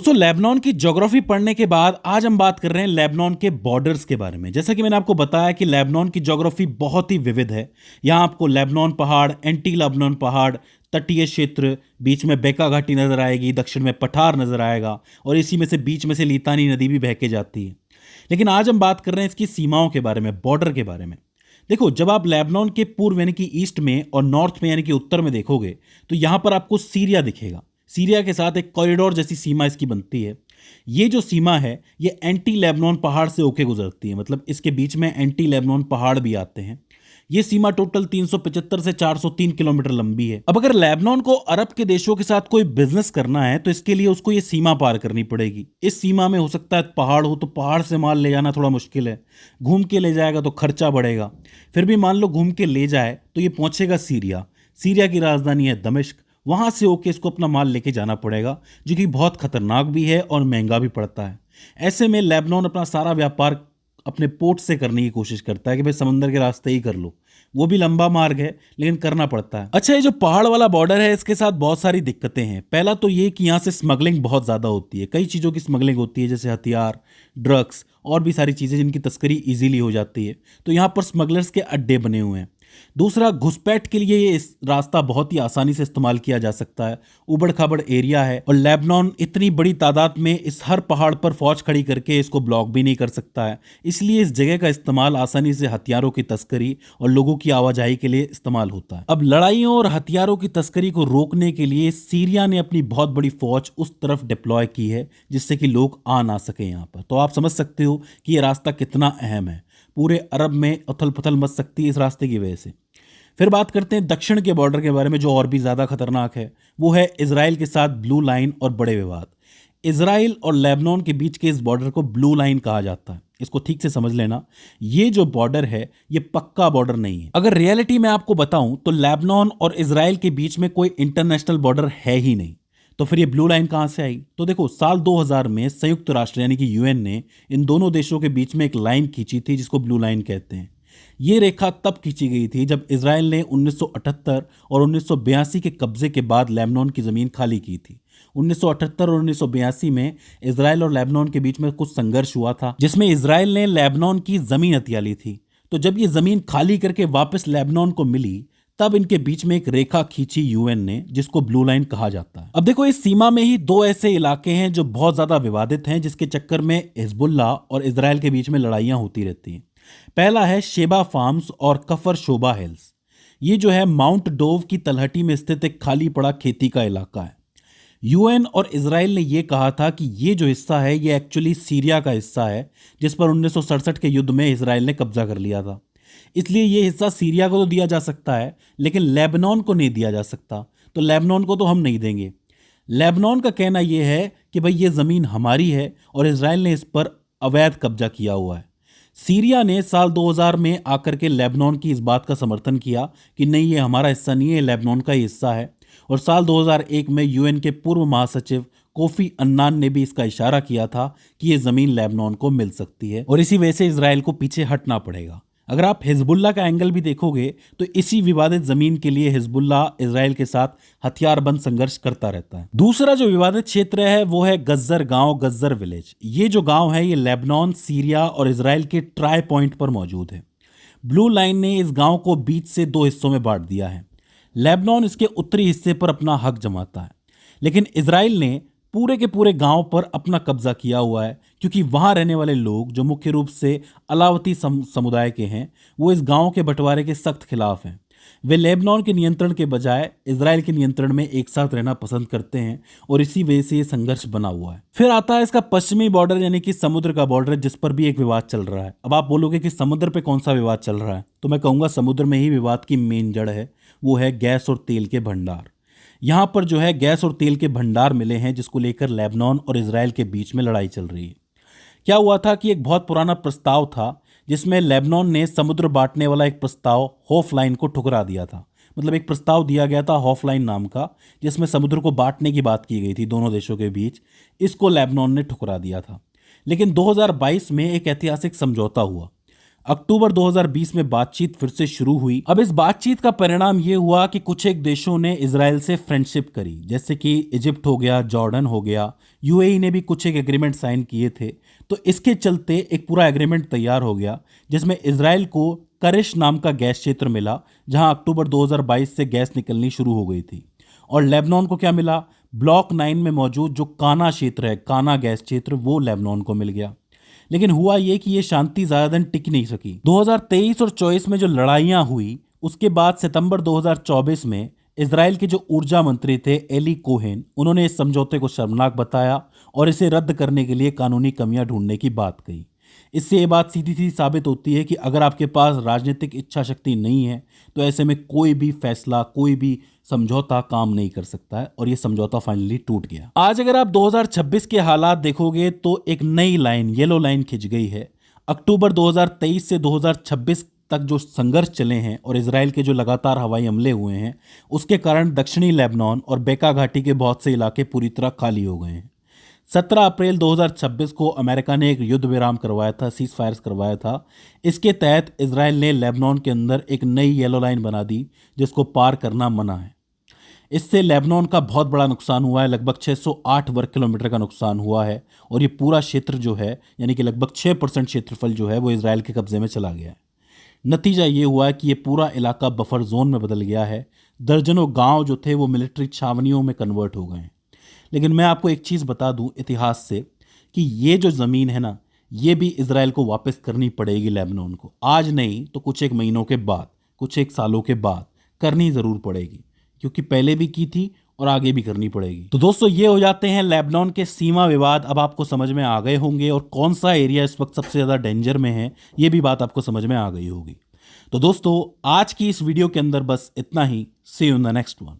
दोस्तों लेबनान की ज्योग्राफी पढ़ने के बाद आज हम बात कर रहे हैं लेबनान के बॉर्डर्स के बारे में। जैसा कि मैंने आपको बताया कि लेबनान की ज्योग्राफी बहुत ही विविध है। यहाँ आपको लेबनान पहाड़, एंटी लेबनान पहाड़, तटीय क्षेत्र, बीच में बेका घाटी नजर आएगी, दक्षिण में पठार नजर आएगा और इसी में से बीच में से लीतानी नदी भी बह के जाती है। लेकिन आज हम बात कर रहे हैं इसकी सीमाओं के बारे में, बॉर्डर के बारे में। देखो, जब आप लेबनान के पूर्व यानी कि ईस्ट में और नॉर्थ में यानी कि उत्तर में देखोगे तो यहाँ पर आपको सीरिया दिखेगा। सीरिया के साथ एक कॉरिडोर जैसी सीमा इसकी बनती है। ये जो सीमा है ये एंटी लेबनान पहाड़ से होके गुजरती है, मतलब इसके बीच में एंटी लेबनान पहाड़ भी आते हैं। ये सीमा टोटल 375 से 403 किलोमीटर लंबी है। अब अगर लेबनान को अरब के देशों के साथ कोई बिजनेस करना है तो इसके लिए उसको ये सीमा पार करनी पड़ेगी। इस सीमा में हो सकता है पहाड़ हो, तो पहाड़ से माल ले जाना थोड़ा मुश्किल है, घूम के ले जाएगा तो खर्चा बढ़ेगा। फिर भी मान लो घूम के ले जाए तो ये पहुंचेगा सीरिया। सीरिया की राजधानी है दमिश्क। वहां से होके इसको अपना माल लेके जाना पड़ेगा, जो कि बहुत खतरनाक भी है और महंगा भी पड़ता है। ऐसे में लेबनान अपना सारा व्यापार अपने पोर्ट से करने की कोशिश करता है कि भाई समंदर के रास्ते ही कर लो। वो भी लंबा मार्ग है लेकिन करना पड़ता है। अच्छा, ये जो पहाड़ वाला बॉर्डर है इसके साथ बहुत सारी दिक्कतें हैं। पहला तो ये कि यहाँ से स्मगलिंग बहुत ज़्यादा होती है। कई चीज़ों की स्मगलिंग होती है, जैसे हथियार, ड्रग्स और भी सारी चीज़ें जिनकी तस्करी इजीली हो जाती है। तो यहाँ पर स्मगलर्स के अड्डे बने हुए हैं। दूसरा, घुसपैठ के लिए ये इस रास्ता बहुत ही आसानी से इस्तेमाल किया जा सकता है। उबड़ खाबड़ एरिया है और लेबनान इतनी बड़ी तादाद में इस हर पहाड़ पर फौज खड़ी करके इसको ब्लॉक भी नहीं कर सकता है। इसलिए इस जगह का इस्तेमाल आसानी से हथियारों की तस्करी और लोगों की आवाजाही के लिए इस्तेमाल होता है। अब लड़ाइयों और हथियारों की तस्करी को रोकने के लिए सीरिया ने अपनी बहुत बड़ी फौज उस तरफ डिप्लॉय की है, जिससे कि लोग आ ना सके यहाँ पर। तो आप समझ सकते हो कि ये रास्ता कितना अहम है। पूरे अरब में उथल पुथल मच सकती है इस रास्ते की वजह से। फिर बात करते हैं दक्षिण के बॉर्डर के बारे में, जो और भी ज़्यादा खतरनाक है। वो है इजराइल के साथ ब्लू लाइन और बड़े विवाद। इजराइल और लेबनान के बीच के इस बॉर्डर को ब्लू लाइन कहा जाता है। इसको ठीक से समझ लेना, ये जो बॉर्डर है ये पक्का बॉर्डर नहीं है। अगर रियलिटी में आपको बताऊं तो लेबनान और इजराइल के बीच में कोई इंटरनेशनल बॉर्डर है ही नहीं। तो फिर ये ब्लू लाइन कहां से आई? तो देखो, साल 2000 में संयुक्त राष्ट्र यानी कि यूएन ने इन दोनों देशों के बीच में एक लाइन खींची थी, जिसको ब्लू लाइन कहते हैं। ये रेखा तब खींची गई थी जब इजराइल ने 1978 और 1982 के कब्जे के बाद लेबनान की जमीन खाली की थी। 1978 और 1982 में इजराइल और लेबनान के बीच में कुछ संघर्ष हुआ था, जिसमें इजराइल ने लेबनान की जमीन हथिया ली थी। तो जब ये जमीन खाली करके वापस लेबनान को मिली, तब इनके बीच में एक रेखा खींची यूएन ने, जिसको ब्लू लाइन कहा जाता है। अब देखो, इस सीमा में ही दो ऐसे इलाके हैं जो बहुत ज्यादा विवादित हैं, जिसके चक्कर में हिजबुल्लाह और इजराइल के बीच में लड़ाइयां होती रहती हैं। पहला है शेबा फार्म्स और कफर शोबा हिल्स। ये जो है माउंट डोव की तलहटी में स्थित एक खाली पड़ा खेती का इलाका है। यूएन और इजराइल ने यह कहा था कि ये जो हिस्सा है ये एक्चुअली सीरिया का हिस्सा है, जिस पर 1967 के युद्ध में इजराइल ने कब्जा कर लिया था। इसलिए ये हिस्सा सीरिया को तो दिया जा सकता है, लेकिन लेबनान को नहीं दिया जा सकता। तो लेबनान को तो हम नहीं देंगे। लेबनान का कहना यह है कि भाई ये ज़मीन हमारी है और इजराइल ने इस पर अवैध कब्जा किया हुआ है। सीरिया ने साल 2000 में आकर के लेबनान की इस बात का समर्थन किया कि नहीं, ये हमारा हिस्सा नहीं है, लेबनान का ही हिस्सा है। और साल 2001 में यूएन के पूर्व महासचिव कोफी अन्नान ने भी इसका इशारा किया था कि ये ज़मीन लेबनान को मिल सकती है और इसी वजह से इजराइल को पीछे हटना पड़ेगा। अगर आप हिजबुल्लाह का एंगल भी देखोगे तो इसी विवादित जमीन के लिए हिजबुल्लाह इजराइल के साथ हथियारबंद संघर्ष करता रहता है। दूसरा जो विवादित क्षेत्र है वो है गज्जर गांव, गज्जर विलेज। ये जो गांव है ये लेबनान, सीरिया और इजराइल के ट्राई पॉइंट पर मौजूद है। ब्लू लाइन ने इस गांव को बीच से दो हिस्सों में बांट दिया है। लेबनान इसके उत्तरी हिस्से पर अपना हक जमाता है, लेकिन इजराइल ने पूरे के पूरे गांव पर अपना कब्जा किया हुआ है, क्योंकि वहां रहने वाले लोग जो मुख्य रूप से अलावती समुदाय के हैं, वो इस गांव के बंटवारे के सख्त खिलाफ हैं। वे लेबनान के नियंत्रण के बजाय इजराइल के नियंत्रण में एक साथ रहना पसंद करते हैं और इसी वजह से ये संघर्ष बना हुआ है। फिर आता है इसका पश्चिमी बॉर्डर यानी कि समुद्र का बॉर्डर, जिस पर भी एक विवाद चल रहा है। अब आप बोलोगे कि समुद्र पे कौन सा विवाद चल रहा है, तो मैं कहूँगा समुद्र में ही विवाद की मेन जड़ है। वो है गैस और तेल के भंडार। यहाँ पर जो है गैस और तेल के भंडार मिले हैं, जिसको लेकर लेबनान और इजराइल के बीच में लड़ाई चल रही है। क्या हुआ था कि एक बहुत पुराना प्रस्ताव था, जिसमें लेबनान ने समुद्र बांटने वाला एक प्रस्ताव हॉफ लाइन को ठुकरा दिया था। मतलब एक प्रस्ताव दिया गया था हॉफ लाइन नाम का, जिसमें समुद्र को बांटने की बात की गई थी दोनों देशों के बीच। इसको लेबनान ने ठुकरा दिया था। लेकिन 2022 में एक ऐतिहासिक समझौता हुआ। अक्टूबर 2020 में बातचीत फिर से शुरू हुई। अब इस बातचीत का परिणाम यह हुआ कि कुछ एक देशों ने इजराइल से फ्रेंडशिप करी, जैसे कि इजिप्ट हो गया, जॉर्डन हो गया, यूएई ने भी कुछ एक एग्रीमेंट साइन किए थे। तो इसके चलते एक पूरा एग्रीमेंट तैयार हो गया जिसमें इजराइल को करिश नाम का गैस क्षेत्र मिला, जहां अक्टूबर 2022 से गैस निकलनी शुरू हो गई थी। और लेबनान को क्या मिला? ब्लॉक 9 में मौजूद जो काना क्षेत्र है, काना गैस क्षेत्र, वो लेबनान को मिल गया। लेकिन हुआ ये कि ये शांति ज्यादा दिन टिक नहीं सकी। 2023 और 24 में जो लड़ाइयां हुई, उसके बाद सितंबर 2024 में इजराइल के जो ऊर्जा मंत्री थे एली कोहेन, उन्होंने इस समझौते को शर्मनाक बताया और इसे रद्द करने के लिए कानूनी कमियां ढूंढने की बात कही। इससे ये बात सीधी सी साबित होती है कि अगर आपके पास राजनीतिक इच्छा शक्ति नहीं है तो ऐसे में कोई भी फैसला, कोई भी समझौता काम नहीं कर सकता है। और ये समझौता फाइनली टूट गया। आज अगर आप 2026 के हालात देखोगे तो एक नई लाइन, येलो लाइन खिंच गई है। अक्टूबर 2023 से 2026 तक जो संघर्ष चले हैं और इजराइल के जो लगातार हवाई हमले हुए हैं, उसके कारण दक्षिणी लेबनान और बेका घाटी के बहुत से इलाके पूरी तरह खाली हो गए हैं। 17 अप्रैल 2026 को अमेरिका ने एक युद्ध विराम करवाया था, सीज फायर्स करवाया था। इसके तहत इजराइल ने लेबनान के अंदर एक नई येलो लाइन बना दी जिसको पार करना मना है। इससे लेबनान का बहुत बड़ा नुकसान हुआ है, लगभग 608 वर्ग किलोमीटर का नुकसान हुआ है। और ये पूरा क्षेत्र जो है, यानी कि लगभग 6% क्षेत्रफल जो है वो इजराइल के कब्जे में चला गया है। नतीजा ये हुआ है कि ये पूरा इलाका बफर जोन में बदल गया है। दर्जनों गांव जो थे वो मिलिट्री छावनियों में कन्वर्ट हो गए हैं। लेकिन मैं आपको एक चीज़ बता दूं इतिहास से कि ये जो ज़मीन है ना, ये भी इजराइल को वापस करनी पड़ेगी लेबनान को। आज नहीं तो कुछ एक महीनों के बाद, कुछ एक सालों के बाद करनी ज़रूर पड़ेगी, क्योंकि पहले भी की थी और आगे भी करनी पड़ेगी। तो दोस्तों, ये हो जाते हैं लेबनान के सीमा विवाद। अब आपको समझ में आ गए होंगे और कौन सा एरिया इस वक्त सबसे ज़्यादा डेंजर में है, ये भी बात आपको समझ में आ गई होगी। तो दोस्तों, आज की इस वीडियो के अंदर बस इतना ही। See you in the next one.